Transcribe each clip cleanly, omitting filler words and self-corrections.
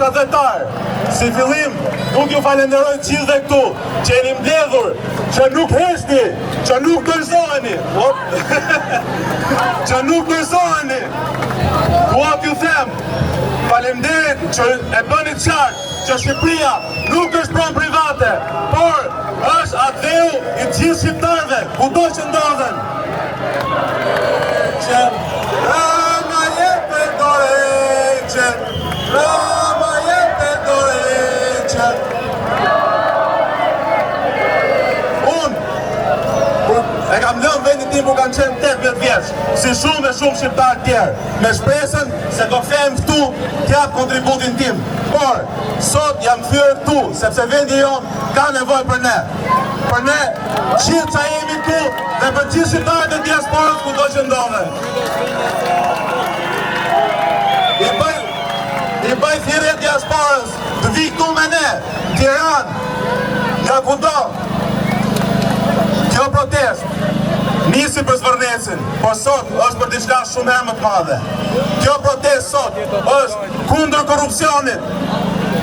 bashkëdhetar, si fillim, nuk ju falenderoj gjithë dhe këtu, që jeni mbledhur, që nuk heshni, që nuk dorëzoheni, që nuk dorëzoheni. Dua t'ju them, faleminderit që e bëni qartë që Shqipëria nuk është pronë private, por është ateu i gjithë shqiptarëve, kudo që ndodhen. Që Rama jetë dorëheqë, Rama jetë dorëheqë. E kam lënë vendin tim ku kanë qenë 18 vjeç, si shumë e shumë shqiptarë tjerë, me shpresën se do kthehem këtu t'jap kontributin tim. Por, sot jam kthyer këtu, sepse vendi jonë ka nevojë për ne. Për ne, gjithë që jemi këtu dhe për gjithë shqiptarët e diasporës kudo që ndodhen. I bëj thirrje diasporës të vi këtu me ne, Tiranë, nga kudo. Kjo protest nisi për Zvërnesin, por sot është për diçka shumë herë më të madhe. Kjo protest sot është kundër korrupsionit,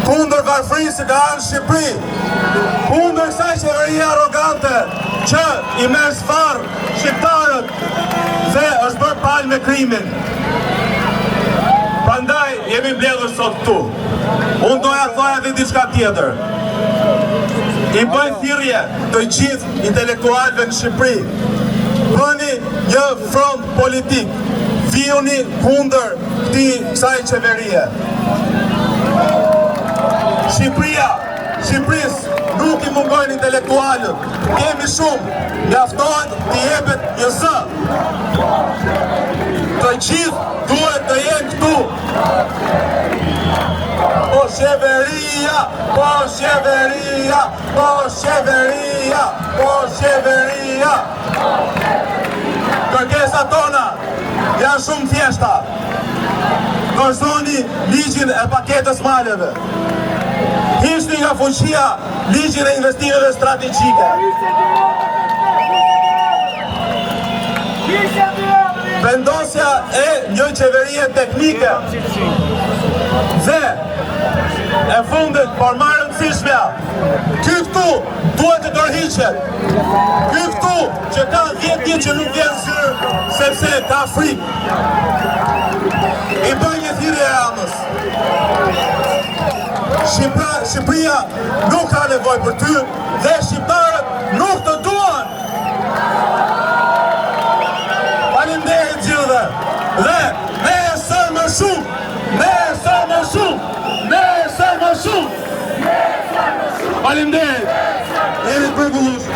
kundër varfërisë që ka ardhur në Shqipëri, kundër kësaj qeverie arrogante që i merr sfarr shqiptarët dhe është bërë palë me krimin. Prandaj jemi mbledhur sot këtu. Unë doja të thoja edhe diçka tjetër. I bëj thirrje të gjithë intelektualëve në Shqipëri. Bëni një front politik, vijuni kundër kësaj qeverie. Shqipërisë nuk i mungojnë intelektualët, kemi shumë, mjaftohet të jepet një zë. Të gjithë duhet të jenë këtu. Po qeveria, po qeveria, po qeveria, po qeveria. Kërkesat tona janë shumë thjeshta. Dorëzoni ligjin e paketës maleve. Hiqni nga fuqia ligjin e investimeve strategjike. Vendosja e një qeverie teknike dhe e fundit, por më rëndësishmja, ky këtu duhet të dorëhiqet. Ky këtu që ka 10 ditë që nuk vjen zyrë sepse ka frikë. I bëj një thirrje Ramës. Shqipëria nuk ka nevojë për ty dhe shqiptarët nuk të duan. Faleminderit gjithëve. Dhe nesër më shumë, nesër më shumë, nesër më shumë. Faleminderit. Jeni të përgullueshëm.